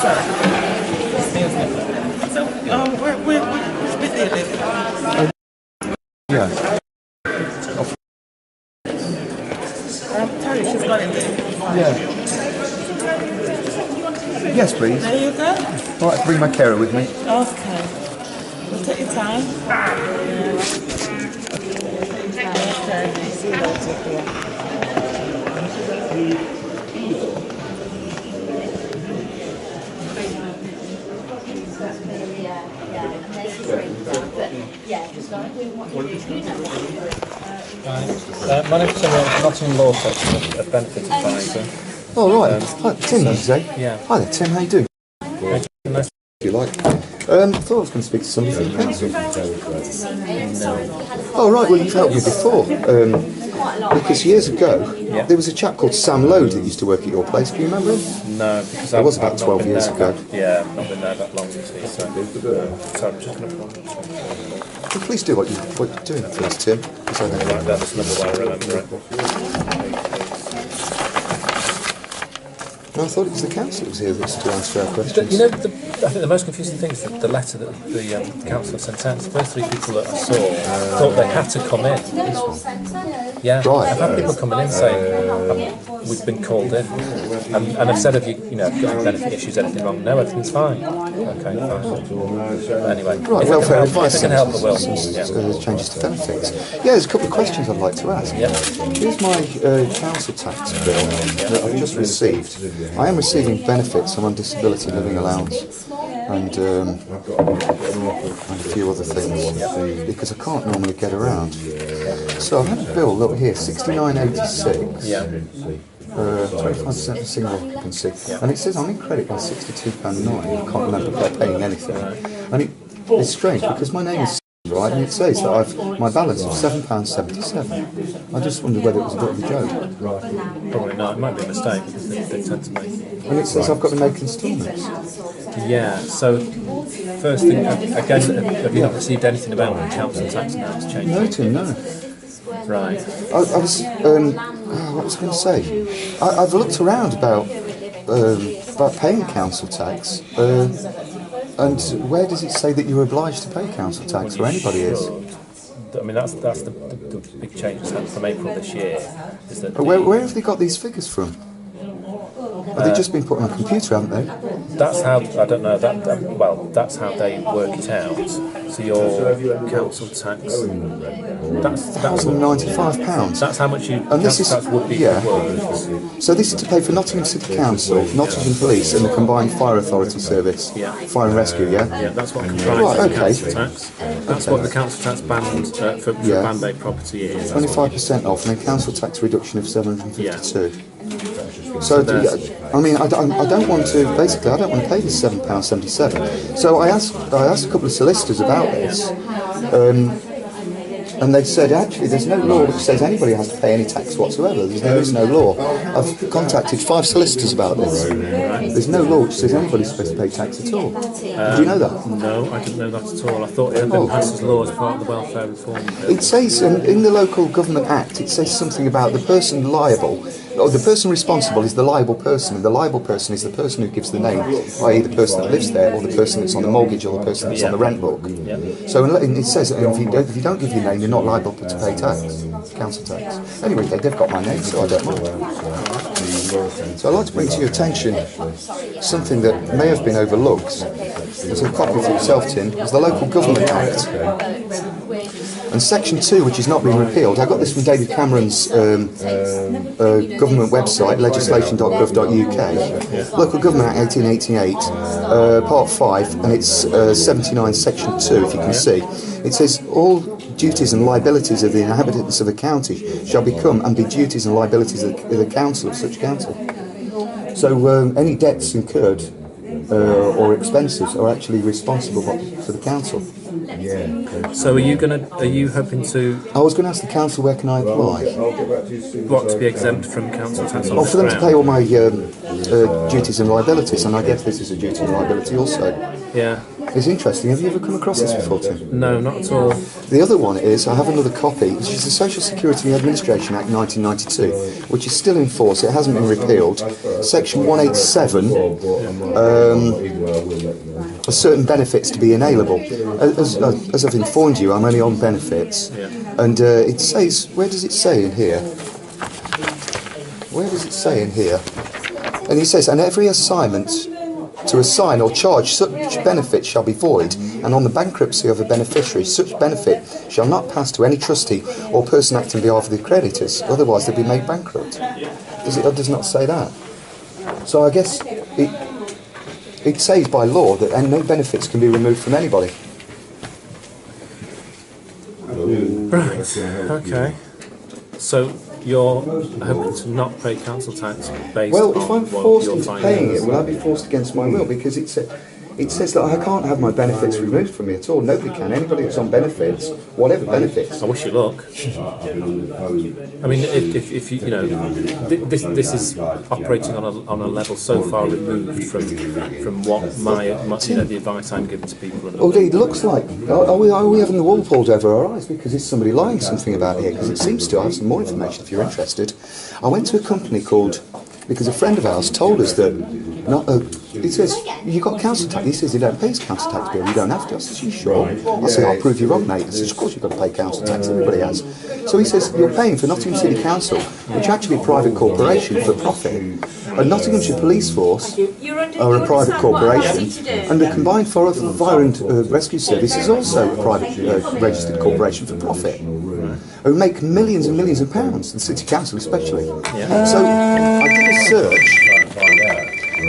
Which bit do you live? Yeah. Tony, she's got it there. Yeah. Yes, please. There you go. All right, bring my carer with me. Okay. We'll take your time. My name's Tim, Nottingham Law Center, a benefit advisor. Oh, right. Hi, Tim, did you say? Yeah. Hi there, Tim. How you doing? Nice. If you like. I thought I was going to speak to somebody from the council. Oh, right. Well, you've helped me before. Because years ago, there was a chap called Sam Lowe that used to work at your place. Do you remember him? No, because it was about 12 years ago. Yeah, I've not been there that long, you see. So I'm just going to put Well, please do what you're doing, please, Tim. Because I don't write down this number while I remember it. No, I thought it was the council that was here that's to answer our questions. You know, I think the most confusing thing is the letter that the councillor sent out. The first three people that I saw thought they had to come in. Yeah, right. I've had people coming in saying we've been called in, and I've said, have you got any benefit issues, anything wrong? No, everything's fine. Okay, fine. Anyway, Right, welfare advice. If I can help, I will. Changes to benefits. Yeah, there's a couple of questions I'd like to ask. Yeah. Here's my council tax bill that I've just received. I am receiving benefits. I'm on disability living allowance and a few other things because I can't normally get around. So I've had a bill, look here, 69.86. Yeah. 25% for single occupancy, and it says I'm in credit by £62.9. I can't remember paying anything, and it's strange because my name is right, and it says that I've my balance of £7.77. I just wondered whether it was a bit of a joke. Probably not. It might be a mistake because they tend to make. And it says I've got to make instalments. Yeah. So first thing, again, have you not received anything about the council tax now? It's changed. No, Tim, no. Right. I was what was I going to say? I've looked around about paying council tax. And where does it say that you're obliged to pay council tax, or anybody is? I mean, that's the big change that's happened from April this year. Is that where have they got these figures from? Have they just been put on a computer, haven't they? That's how, I don't know, that's how they work it out. So your council tax, that's £1,095. That's how much your council tax would be worth. So this is to pay for Nottingham City Council, Nottingham Police and the Combined Fire Authority Service. Yeah. Fire and Rescue, yeah? Yeah, that's what comprises the council tax. That's what the council tax band for Band-Aid property is. 25% off and a council tax reduction of £752. So, I mean, I don't want to. Basically, I don't want to pay this £7.77. So I asked a couple of solicitors about this, and they said actually there's no law which says anybody has to pay any tax whatsoever. There is no law. I've contacted 5 solicitors about this. There's no law which says anybody's supposed to pay tax at all. Did you know that? No, I didn't know that at all. I thought it had been passed as law as part of the welfare reform. It says in the Local Government Act, it says something about the person liable. Or the person responsible is the liable person, and the liable person is the person who gives the name, i.e. the person that lives there, or the person that's on the mortgage, or the person that's on the rent book. So it says if you don't give your name, you're not liable to pay tax, council tax. Anyway, they've got my name, so I don't mind. So I'd like to bring to your attention something that may have been overlooked. There's a copy for yourself, Tim. It's the Local Government Act. And Section 2, which has not been repealed, I got this from David Cameron's government website, legislation.gov.uk. Local Government Act 1888, Part 5, and it's 79, Section 2, if you can see. It says, all duties and liabilities of the inhabitants of a county shall become and be duties and liabilities of the council, of such council. So any debts incurred or expenses are actually responsible to the council. So are you hoping to? I was going to ask the council where can I apply? What, to be exempt from council tax on for them to pay all my duties and liabilities, and I guess this is a duty and liability also. Yeah. It's interesting. Have you ever come across this before, Tim? No, not at all. The other one is, I have another copy, which is the Social Security Administration Act 1992, which is still in force. It hasn't been repealed. Section 187, for certain benefits to be inalienable. As I've informed you, I'm only on benefits. And it says, where does it say in here? Where does it say in here? And it says, and every assignment to assign or charge such benefit shall be void, and on the bankruptcy of a beneficiary, such benefit shall not pass to any trustee or person acting on behalf of the creditors, otherwise they'll be made bankrupt. Does it does not say that? So I guess it says by law that no benefits can be removed from anybody. Right, okay. So you're hoping to not pay council tax based Well, on if I'm what forced you're into finding? paying it, will I be forced against my will? Because it says that I can't have my benefits removed from me at all. Nobody can. Anybody that's on benefits, whatever benefits. I wish you luck. I mean, if you know, this is operating on a level so far removed from what my the advice I'm giving to people. And Well, it looks like, are we having the wool pulled over our eyes because is somebody lying something about here? Because it seems to. I have some more information if you're interested. I went to a company called, because a friend of ours told us that, he says, you got council tax. He says, you don't pay his council tax bill, you don't have to. I says, you sure? I said, I'll prove you wrong, mate. He says, of course you've got to pay council tax, everybody has. So he says, you're paying for Nottingham City Council, which are actually a private corporation for profit. And Nottinghamshire Police Force are a private corporation, and the Combined Fire and Rescue Service is also a private registered corporation for profit, who make millions and millions of pounds, the City Council especially. So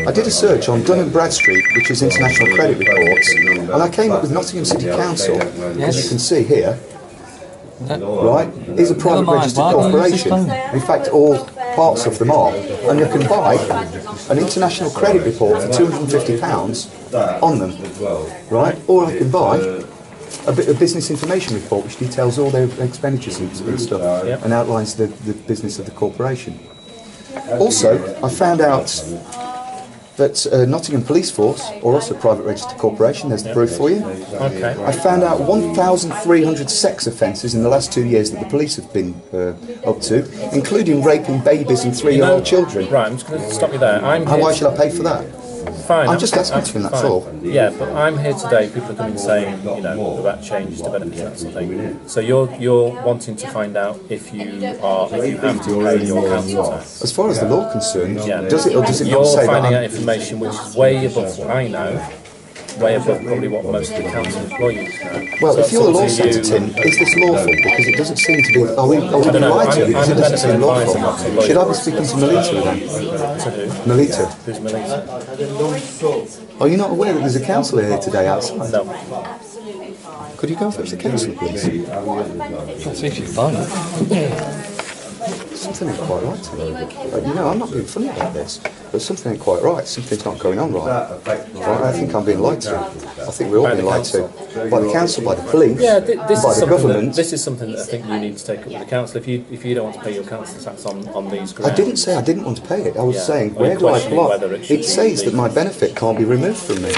I did a search on Dun & Bradstreet, which is International Credit Reports, and I came up with Nottingham City Council, as you can see here, right, is a private registered corporation. In fact, all parts of them are. And you can buy an international credit report for £250 on them, right? Or I can buy a business information report which details all their expenditures and stuff and outlines the business of the corporation. Also, I found out that Nottingham Police Force are also a private registered corporation. There's the proof for you. Okay. I found out 1,300 sex offences in the last 2 years that the police have been up to, including raping babies and 3-year-old children. Right, I'm just going to stop you there. And why should I pay for that? Fine. I'm just asking him, that's all. Yeah, but I'm here today. People are coming saying, about changes to benefits, that sort of thing. So you're wanting to find out if you have to pay your council tax. As far as the law is concerned, Yeah. does it or does it You're not say finding that? out information which is way above what I know, way above probably what most of the council employees know. Well, So if it's you're a up law to centre, you. Tim, is this lawful? Because it doesn't seem to be. Are we being don't know. lied to? Because I'm it doesn't seem advising, not lawful. to lawyer. Should I be speaking to Merlita then? To who? Melita. Who's Merlita? Are you not aware that there's a councillor here today outside? No. Could you go and fetch the councillor, please? I'll see if you find it. Something ain't quite right to me. I'm not being funny about this, but something ain't quite right. Something's not going on right. I think I'm being lied to. I think we're all being lied to. By the council, by the police, Yeah, by the government. This is something that I think you need to take up with the council. If you don't want to pay your council tax on these grounds. I didn't say I didn't want to pay it. I was saying, Well, where do I you're questioning whether apply? It says that my benefit can't be removed from me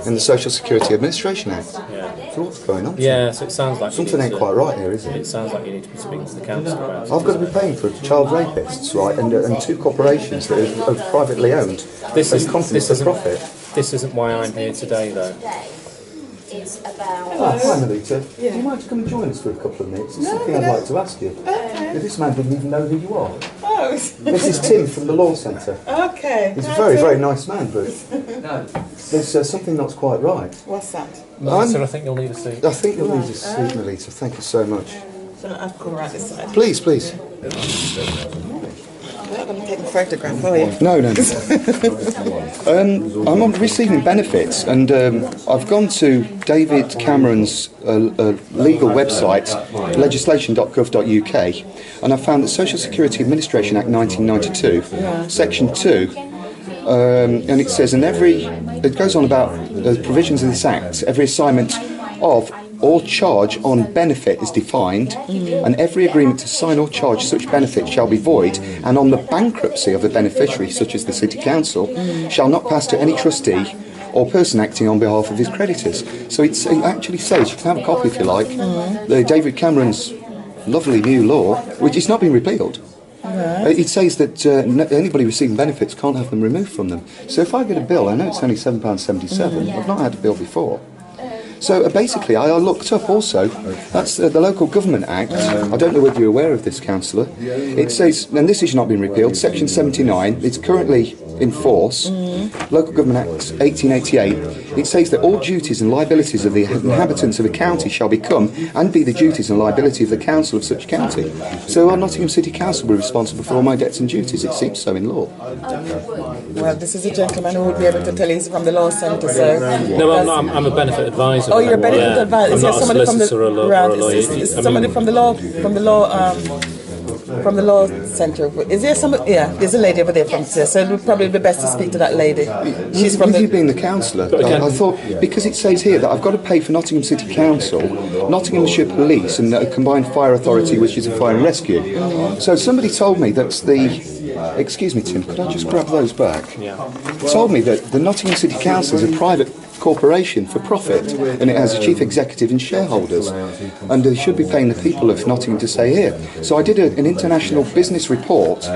in the Social Security Administration Act. So what's going on? Yeah, so it sounds like Something ain't quite right here, is It it? sounds like you need to be speaking to the council about it. I've got to be paying for child rapists, right, and 2 corporations that are privately owned. This They're constantly for isn't profit. This isn't why I'm here today, though. Hi, Merlita. Do you mind to come and join us for a couple of minutes? There's something I'd like to ask you. This man didn't even know who you are. Oh, This is Tim from the Law Center. okay. He's a very, very nice man, but there's something not quite right. What's that? So I think you'll need a seat. I think you'll need a seat, Merlita. Thank you so much. So I've come right this side. Please, please. I'm not going to take a photograph, are you? No. I'm on receiving benefits, and I've gone to David Cameron's legal website, legislation.gov.uk, and I found the Social Security Administration Act 1992, Section 2, and it says, it goes on about the provisions of this Act, every assignment of or charge on benefit is defined, and every agreement to sign or charge such benefit shall be void, and on the bankruptcy of a beneficiary, such as the City Council, shall not pass to any trustee or person acting on behalf of his creditors. So it actually says, you can have a copy if you like, David Cameron's lovely new law, which has not been repealed. It says that anybody receiving benefits can't have them removed from them. So if I get a bill, I know it's only £7.77, I've not had a bill before. So basically, I looked up also, that's the Local Government Act. I don't know whether you're aware of this, Councillor. It says, and this has not been repealed, Section 79, it's currently in force, Local Government Act 1888. It says that all duties and liabilities of the inhabitants of a county shall become and be the duties and liability of the council of such county. So our Nottingham City Council will be responsible for all my debts and duties, it seems so in law. Well, this is a gentleman who would be able to tell you from the Law Centre, so... No, I'm a benefit advisor. Oh, you're a benefit advisor. Is there I'm not somebody a from the solicitor or a lawyer. Is somebody from the Law Centre? Is there somebody? Yeah, there's a lady over there from there, so it would probably be best to speak to that lady. She's from you being the councillor, I thought, because it says here that I've got to pay for Nottingham City Council, Nottinghamshire Police and a combined fire authority, which is a fire and rescue. So somebody told me that's the... Excuse me, Tim, could I just grab those back? Yeah. Told me that the Nottingham City Council is a private corporation for profit, and it has a chief executive and shareholders, and they should be paying the people of Nottingham to stay here. So I did an international business report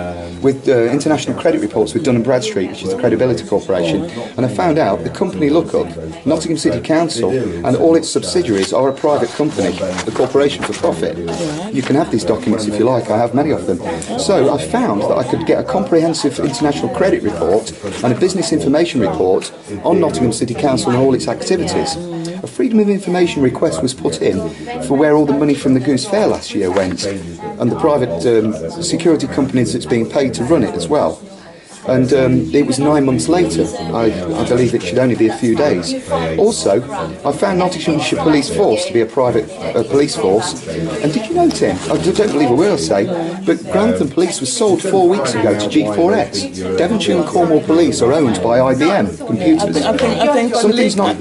with international credit reports with Dun & Bradstreet, which is the credibility corporation, and I found out the company lookup, Nottingham City Council and all its subsidiaries are a private company, a corporation for profit. You can have these documents if you like, I have many of them. So I found that I could get a comprehensive international credit report and a business information report on Nottingham City Council and all its activities. A Freedom of Information request was put in for where all the money from the Goose Fair last year went, and the private security companies that's being paid to run it as well. And it was 9 months later. I believe it should only be a few days. Also, I found Nottinghamshire Police Force to be a private police force. And did you know, Tim, I don't believe I will say, but Grantham Police was sold 4 weeks ago to G4X. Devonshire and Cornwall Police are owned by IBM Computers. I think something's not.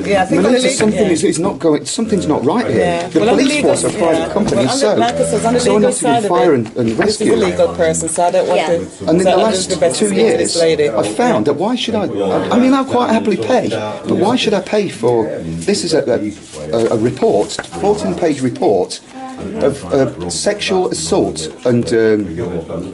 Something's not right here. Yeah. The police force are a private company, so on not to fire and this is rescue. a legal person, so I don't want to. And in the last 2 years, I found that why should I mean, I'll quite happily pay, but why should I pay for, this is a report, 14-page report of sexual assault and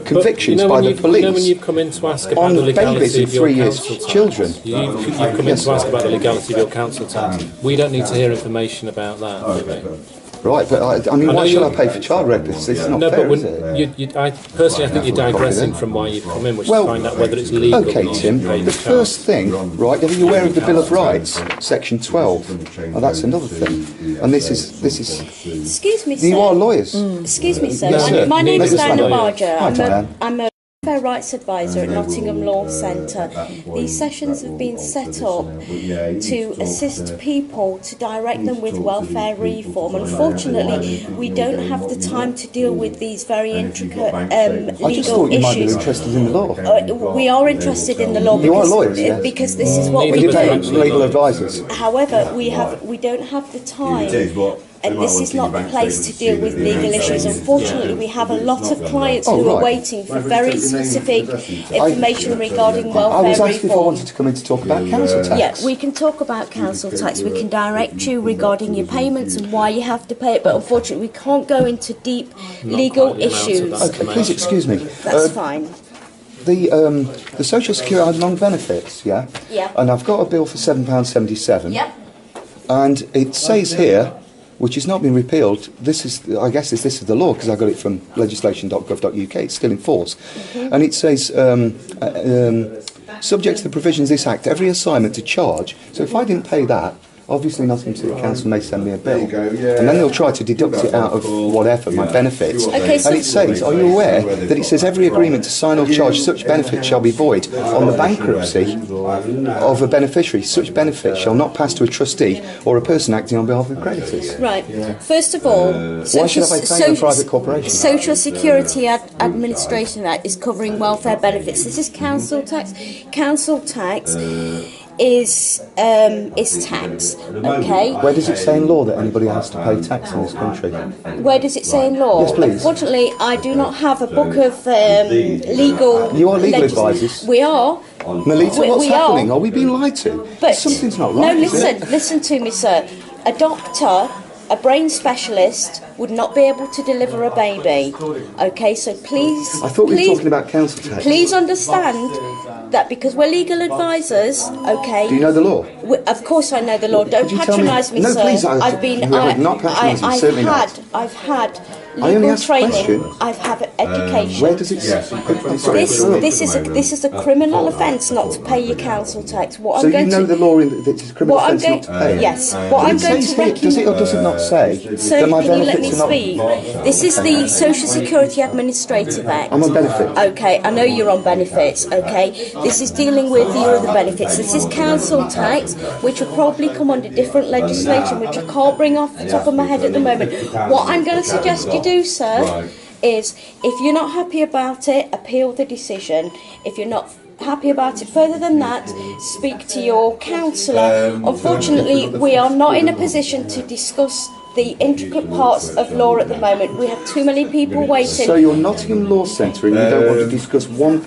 convictions by the police when you've come in to ask about on the legality babies and of your 3 council years tax. children. You've come in to ask about the legality of your council tax. We don't need to hear information about that, do we? Right, but I mean, why should I pay for child rape? It's not fair, is it? I think you're digressing from why you've come in, which is to find out whether it's legal. Okay, or not Tim, to pay the first thing, right, are you aware of the Bill of Rights, Section 12? Oh, that's another thing. And this is... Excuse me, sir. You are lawyers. Excuse me, sir. Yes, sir. My name is Hi, Diana Barger. Diane. I'm a Fair Rights Advisor at Nottingham Law Center. These sessions have been set up to assist people, to direct them with welfare reform. Unfortunately, we don't have the time to deal with these very intricate legal I just thought you might be issues. interested in the law. We are interested in the law You are because, lawyers, yes. because this is what we Independent do. legal advisors. However, we don't have the time. And this is not the place to deal with legal issues. Unfortunately, we have a lot of clients who are waiting for very specific information regarding welfare I was asked if I reform. wanted to come in to talk about council tax. Yeah, we can talk about council tax. We can direct you regarding your payments and why you have to pay it. But unfortunately, we can't go into deep legal issues. Okay, please excuse me. That's fine. The social security long benefits, yeah? Yeah. And I've got a bill for £7.77. Yep. And it says here, which has not been repealed, this is the law, because I got it from legislation.gov.uk, it's still in force. And it says, subject to the provisions of this Act, every assignment to charge, so if I didn't pay that, obviously Nottingham City Council may send me a bill, and then they'll try to deduct it out of whatever, my benefits. Okay, so and it says, are you aware that it says every agreement to sign or charge such benefit shall be void on the bankruptcy of a beneficiary. Such benefit shall not pass to a trustee or a person acting on behalf of creditors. Right. First of all, Why should I pay a private corporation? Social Security Administration Act is covering welfare benefits. This is council tax. Council tax is tax. Okay. Where does it say in law that anybody has to pay tax in this country? Where does it say in law? Yes, please. Unfortunately, I do not have a book of legal. You are legal advisors. We are. Melita, what's we happening? are. Are we being lied to? But Something's not no, right. is it? listen to me, sir. A doctor, a brain specialist, would not be able to deliver a baby. Okay, so please. I thought we were please- talking about council tax. Please understand that because we're legal advisors, okay. Do you know the law? Of course I know the law. Don't Could you tell me- patronise me, No, sir. please, I've been. you are not patronising, certainly not. I've had I only legal asked a training. question. I've had education. Where does it say? Sorry, This is a criminal offence not to pay your council tax. What So I'm you going know to the law in that it's a criminal what I'm offence going not to pay? yes. What But I'm it going says to here, does it or does it not say Sir, that my can you let me benefits are not... speak? This is the Social Security Administrative Act. I'm on benefits. Okay, I know you're on benefits, okay? This is dealing with your other benefits. This is council tax, which will probably come under different legislation, which I can't bring off the top of my head at the moment. What I'm going to suggest you do, sir, is if you're not happy about it, appeal the decision. If you're not happy about it further than that, speak to your councillor. Unfortunately, we are not in a position to discuss the intricate parts of law at the moment. We have too many people waiting. So you're Nottingham Law Centre and you don't want to discuss one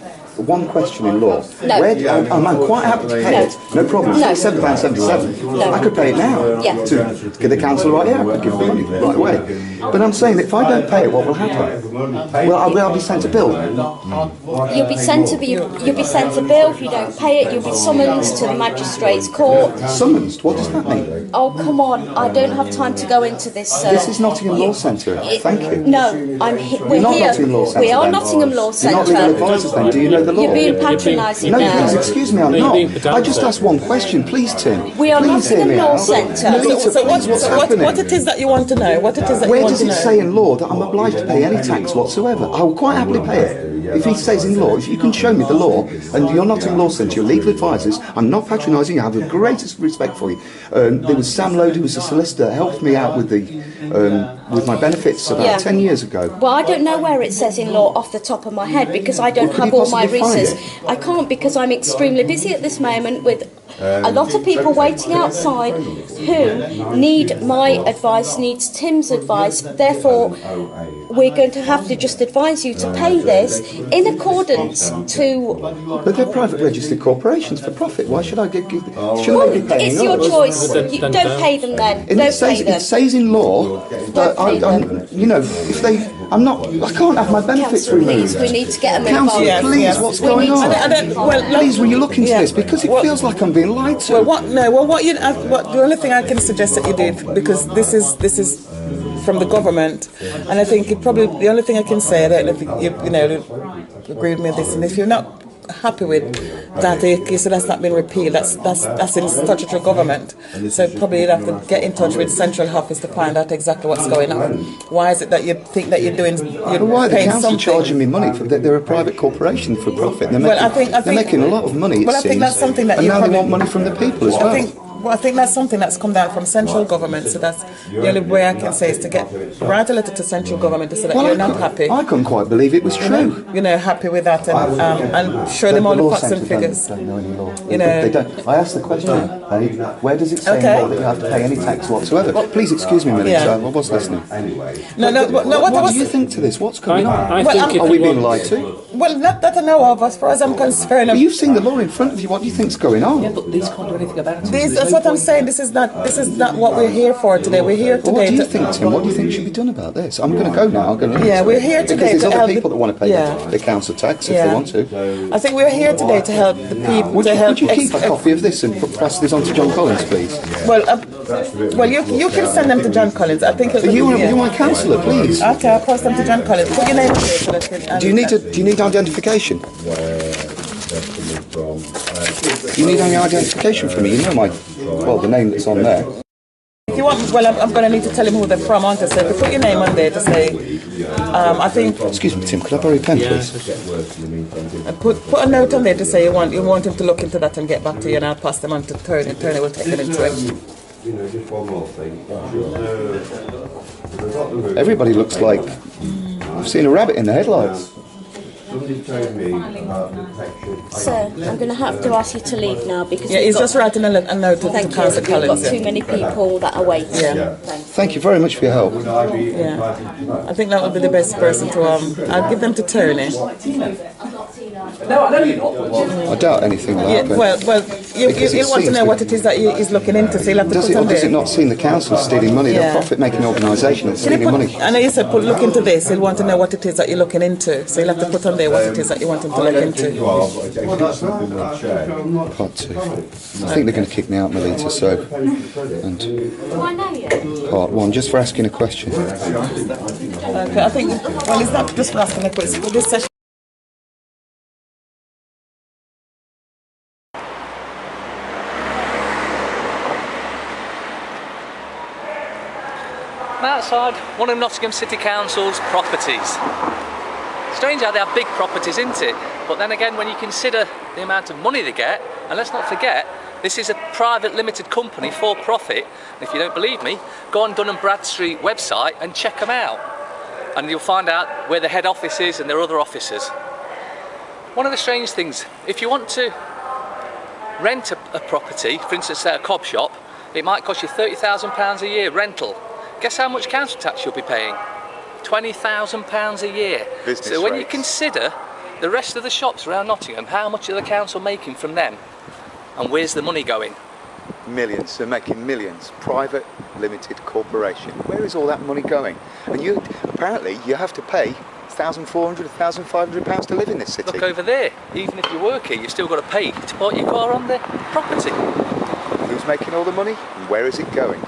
question in law. No. I'm quite happy to pay No. it. No problem. No. It's £7.77. No. I could pay it now. Yeah. To get the council right here. I could give the money right away. But I'm saying that if I don't pay it, what will happen? Well, I'll be sent a bill. You'll be sent a bill if you don't pay it. You'll be summoned to the magistrate's court. Summoned? What does that mean? Oh, come on! I don't have time to go into this, sir. This is Nottingham Law Centre. Thank you. No, we're You're not here. Nottingham Law Centre. We are then. Nottingham Law You're not legal Centre. advisors then. Do you know the law? You're being patronising No, now. please excuse me, I'm No, you're not. being I pedantic. just asked one question, please, Tim. We are Please hear Nottingham me Law out. Centre. Melita, So please, what's happening? what it is that you want to know? What it is that Where you want does to it know? say in law that I'm obliged to pay any tax whatsoever? I will quite happily pay it. If it says in law, if you can show me the law, and you're not in law centre, you're legal advisors, I'm not patronising you, I have the greatest respect for you. There was Sam Load, who was a solicitor, helped me out with with my benefits about 10 years ago. Well, I don't know where it says in law off the top of my head because I don't Well, could have you all my possibly find resources. I can't because I'm extremely busy at this moment with a lot of people waiting outside who need my advice, needs Tim's advice. Therefore, we're going to have to just advise you to pay this in accordance to... But they're private registered corporations for profit. Why should I shouldn't Well, they be paying it's your us? choice. Then- You then don't don't. pay them then. And Don't pay them. it says in law that if they, I can't have my benefits Council, removed. please, we need to get them Council, involved. please, yes. what's We going need to- on? I don't- well, Please, will you look into Yeah. this? Because it Well- feels like I'm being lied to. Well, the only thing I can suggest that you do, because this is from the government, and I think the only thing I can say, I don't know if you agree with me on this, and if you're not happy with that, you said that's not been repealed, that's in statutory government, so probably you'd have to get in touch with central office to find out exactly what's going on. Why is it that you think that you're Why are the paying council something? charging me money? They're a private corporation for profit. They're Well, making, I think- they're making a lot of money, it well, I think seems. that's something that and you now probably- they want money from the people as well. I think that's something that's come down from central government, so that's the only way I can say is to write a letter to central government to say that you're not happy. I couldn't quite believe it was true. Happy with that, and show them all the law facts and centre figures. don't know any law. You know- They don't. I asked the question, hey, where does it say Okay. in law that you have to pay any tax whatsoever? Please excuse me, Melita, Yeah. I was listening. What do you think to this? What's going on? I Well, think if Are we you being want- lied to? Well, not that I know of, as far as I'm concerned. But you've seen the law in front of you. What do you think's going on? But these can't do anything about it. That's what I'm saying. This is not what we're here for today. We're here Well, what today do you to. think, Tim? What do you think should be done about this? I'm going to go now. I'm going to leave. Yeah, we're here today because to there's help other the- people that want to pay Yeah. the council tax if Yeah. they want to. I think we're here today to help the people. Would you keep a ex- copy of this and pass this on to John Collins, please? Well, you can send them to John Collins. I think. You my councillor, please. Okay, I'll pass them to John Collins. Put your name on there so that Do you need identification? Do you need any identification from me? You know the name that's on there. If you want, well, I'm going to need to tell him who they're from, aren't I? So if you put your name on there to say, I think. Excuse me, Tim. Could I borrow your pen, please? Put a note on there to say you want him to look into that and get back to you, and I'll pass them on to Tony, and Tony will take them into it. Just one more thing. Everybody looks like I've seen a rabbit in the headlights. Somebody told me about the protection. Sir, I'm going to have to ask you to leave now because Yeah, he's just writing a note to Thank you. Councillor We've got Collins. too many people that are waiting. Yeah. Thanks. Thank you very much for your help. Yeah, I think that would be the best person to. I'll give them to Tony. No, I know you're not. I doubt anything like Yeah, that. well, Because you'll want to know what it is that he's looking into, so you'll have to Does put it, on or does there. it not seem the council stealing money? They're Yeah. a profit-making organisation and Can you stealing put, money. I know you said look into this, he'll want to know what it is that you're looking into, so you'll have to put on there what it is that you want him to look into. Part 2. I think they're going to kick me out, Merlita, so... And Do I know you? part 1, just for asking a question. Okay, I think, well, it's not just for asking a question, but this session. I'm outside one of Nottingham City Council's properties. Strange how they have big properties, isn't it? But then again, when you consider the amount of money they get, and let's not forget, this is a private limited company for profit. And if you don't believe me, go on Dun & Bradstreet website and check them out. And you'll find out where the head office is and their other offices. One of the strange things, if you want to rent a property, for instance at a cob shop, it might cost you £30,000 a year rental. Guess how much council tax you'll be paying? £20,000 a year. Business so when you rates. consider the rest of the shops around Nottingham, how much are the council making from them? And where's the money going? Millions, they're making millions. Private, limited corporation. Where is all that money going? And you, apparently, you have to pay £1,400, £1,500 to live in this city. Look over there. Even if you work here, you've still got to pay to park your car on the property. Who's making all the money? And where is it going?